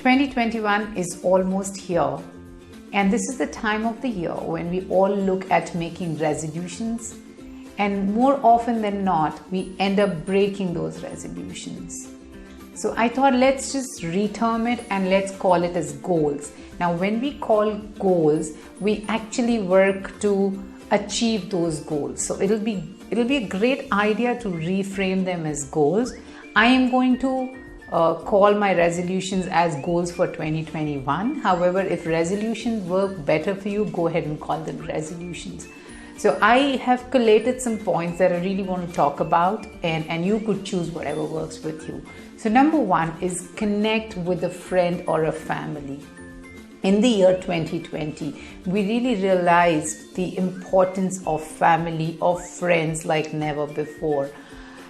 2021 is almost here, and this is the time of the year when we all look at making resolutions, and more often than not, we end up breaking those resolutions. So I thought let's just reterm it and let's call it as goals. Now, when we call goals, we actually work to achieve those goals. So it'll be a great idea to reframe them as goals. I am going to call my resolutions as goals for 2021. However, if resolutions work better for you, go ahead and call them resolutions. So I have collated some points that I really want to talk about, and you could choose whatever works with you. So number one is connect with a friend or a family. In the year 2020, we really realized the importance of family, of friends like never before.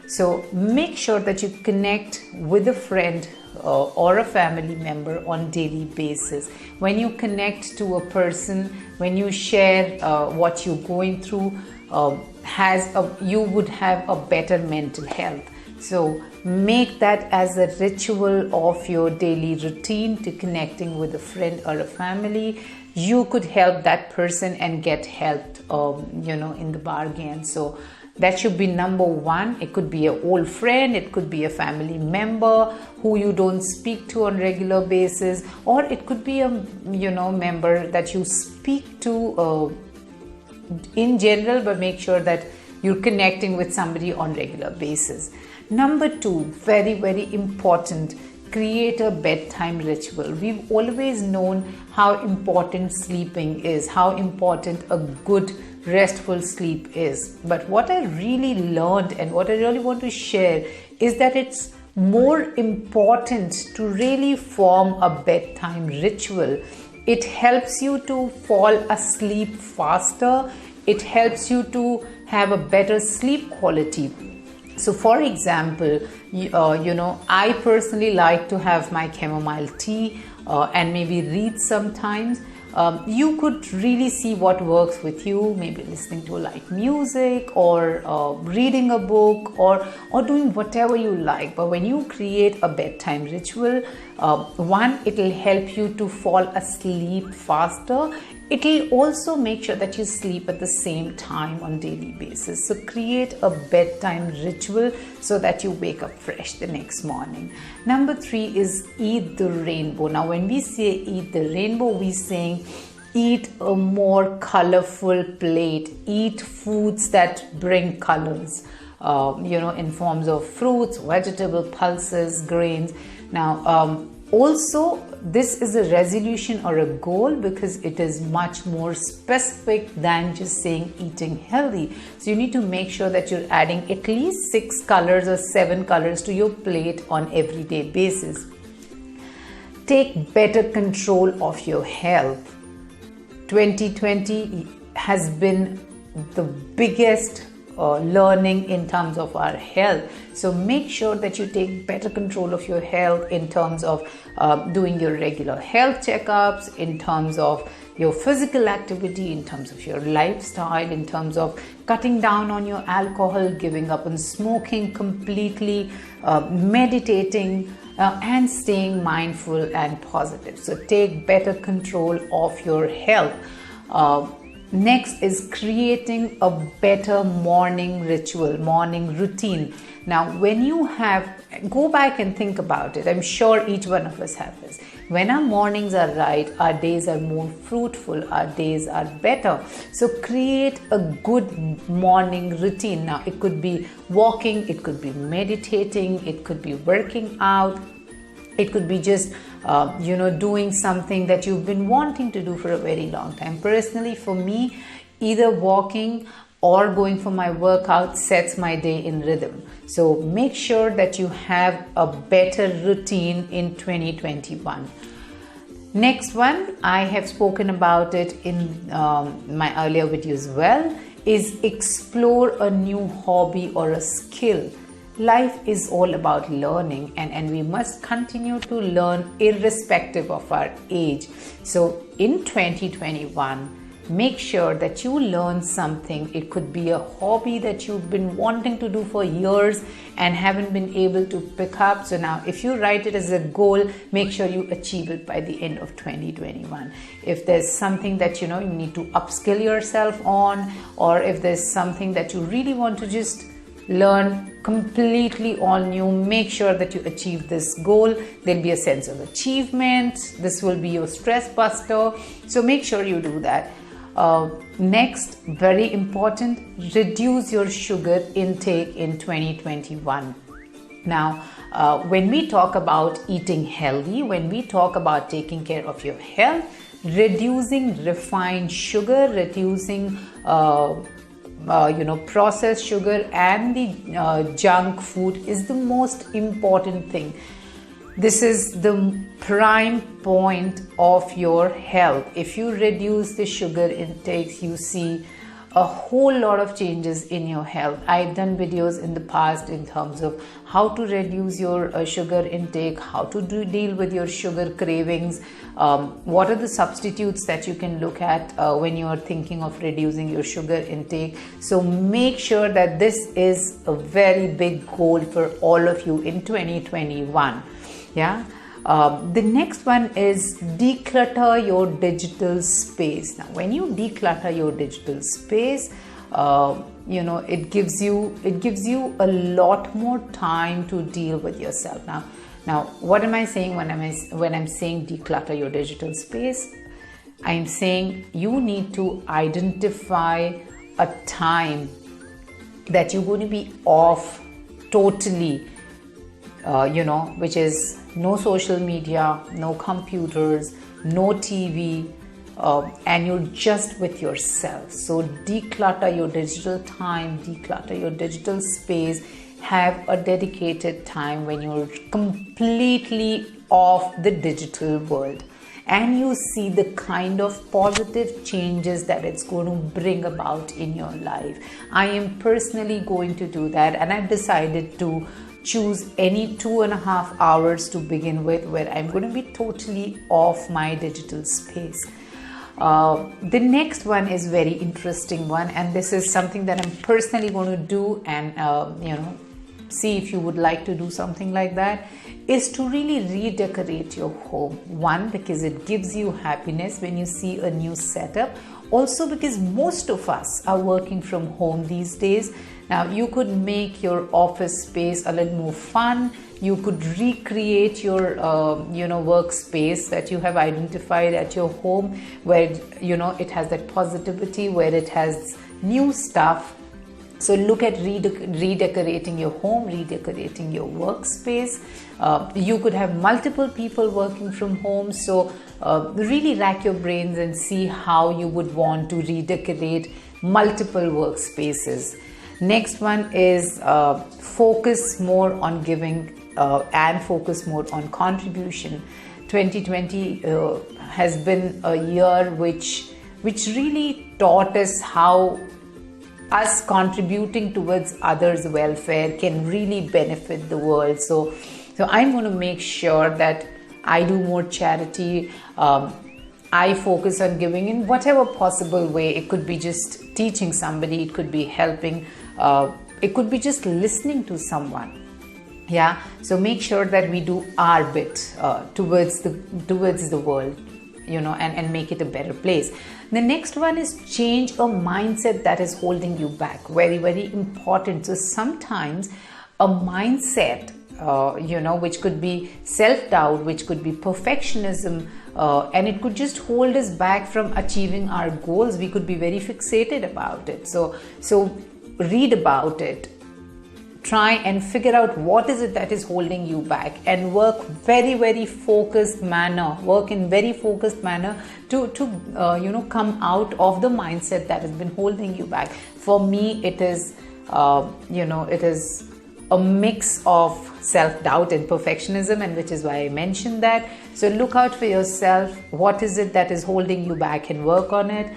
So make sure that you connect with a friend or a family member on daily basis. When you connect to a person, when you share what you're going through, you would have a better mental health. So make that as a ritual of your daily routine to connecting with a friend or a family. You could help that person and get helped, in the bargain. So that should be number one. It could be an old friend, it could be a family member who you don't speak to on regular basis, or it could be a member that you speak to in general, but make sure that you're connecting with somebody on regular basis. Number two, very, very important, create a bedtime ritual. We've always known how important sleeping is, how important a good restful sleep is. But what I really learned and what I really want to share is that it's more important to really form a bedtime ritual. It helps you to fall asleep faster. It helps you to have a better sleep quality. So for example, I personally like to have my chamomile tea and maybe read sometimes. You could really see what works with you, maybe listening to light music or reading a book or doing whatever you like. But when you create a bedtime ritual, one, it will help you to fall asleep faster. It will also make sure that you sleep at the same time on daily basis. So create a bedtime ritual so that you wake up fresh the next morning. Number three is eat the rainbow. Now, when we say eat the rainbow, we're saying eat a more colorful plate. Eat foods that bring colors, in forms of fruits, vegetable, pulses, grains. Now, also, this is a resolution or a goal because it is much more specific than just saying eating healthy. So you need to make sure that you're adding at least 6 colors or 7 colors to your plate on everyday basis. Take better control of your health. 2020 has been the biggest learning in terms of our health. So make sure that you take better control of your health in terms of doing your regular health checkups, in terms of your physical activity, in terms of your lifestyle, in terms of cutting down on your alcohol, giving up on smoking completely, meditating, and staying mindful and positive. So take better control of your health. Next is creating a better morning ritual, morning routine. Now, when you go back and think about it, I'm sure each one of us have this. When our mornings are right, our days are more fruitful, our days are better. So create a good morning routine. Now, it could be walking, it could be meditating, it could be working out, it could be just doing something that you've been wanting to do for a very long time. Personally, for me, either walking or going for my workout sets my day in rhythm. So make sure that you have a better routine in 2021. Next one, I have spoken about it in my earlier videos as well, is explore a new hobby or a skill. Life is all about learning, and we must continue to learn irrespective of our age. So in 2021, make sure that you learn something. It could be a hobby that you've been wanting to do for years and haven't been able to pick up. So now if you write it as a goal, make sure you achieve it by the end of 2021. If there's something that you need to upskill yourself on, or if there's something that you really want to just learn completely all new, make sure that you achieve this goal. There'll be a sense of achievement. This will be your stress buster. So make sure you do that. Next, very important, reduce your sugar intake in 2021. Now, when we talk about eating healthy, when we talk about taking care of your health, reducing refined sugar, reducing processed sugar and the junk food is the most important thing. This is the prime point of your health. If you reduce the sugar intake, you see a whole lot of changes in your health. I've done videos in the past in terms of how to reduce your sugar intake, how to deal with your sugar cravings, what are the substitutes that you can look at when you are thinking of reducing your sugar intake. So make sure that this is a very big goal for all of you in 2021. Yeah. The next one is declutter your digital space. Now, when you declutter your digital space, it gives you a lot more time to deal with yourself. Now, what am I saying when I'm saying declutter your digital space? I'm saying you need to identify a time that you're going to be off totally. Which is no social media, no computers, no TV, and you're just with yourself. So declutter your digital time, declutter your digital space, have a dedicated time when you're completely off the digital world. And you see the kind of positive changes that it's going to bring about in your life. I am personally going to do that, and I've decided to choose any 2.5 hours to begin with, where I'm going to be totally off my digital space. The next one is very interesting one, and this is something that I'm personally going to do, and see if you would like to do something like that, is to really redecorate your home. One, because it gives you happiness when you see a new setup. Also because most of us are working from home these days. Now, you could make your office space a little more fun. You could recreate your, workspace that you have identified at your home, where, it has that positivity, where it has new stuff. So look at redecorating your home, redecorating your workspace. You could have multiple people working from home. So really rack your brains and see how you would want to redecorate multiple workspaces. Next one is focus more on giving and focus more on contribution. 2020 has been a year which really taught us how us contributing towards others' welfare can really benefit the world. So I'm going to make sure that I do more charity. I focus on giving in whatever possible way. It could be just teaching somebody, it could be helping, it could be just listening to someone. Yeah, so make sure that we do our bit towards the world, and make it a better place. The next one is change a mindset that is holding you back. Very, very important. So sometimes a mindset, which could be self-doubt, which could be perfectionism, and it could just hold us back from achieving our goals. We could be very fixated about it. So read about it. Try and figure out what is it that is holding you back, and work in very focused manner to come out of the mindset that has been holding you back. For me, it is it is a mix of self-doubt and perfectionism, and which is why I mentioned that. So look out for yourself. What is it that is holding you back, and work on it.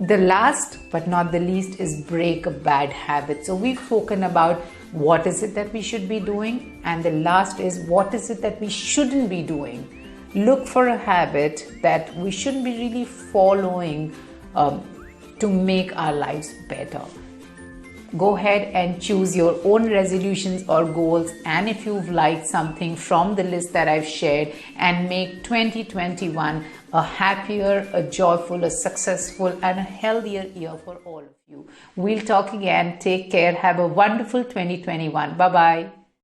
The last but not the least is break a bad habit. So we've spoken about what is it that we should be doing, and the last is what is it that we shouldn't be doing. look for a habit that we shouldn't be really following to make our lives better. Go ahead and choose your own resolutions or goals, and if you've liked something from the list that I've shared, and make 2021 a happier, a joyful, a successful, and a healthier year for all of you. We'll talk again. Take care. Have a wonderful 2021. Bye-bye.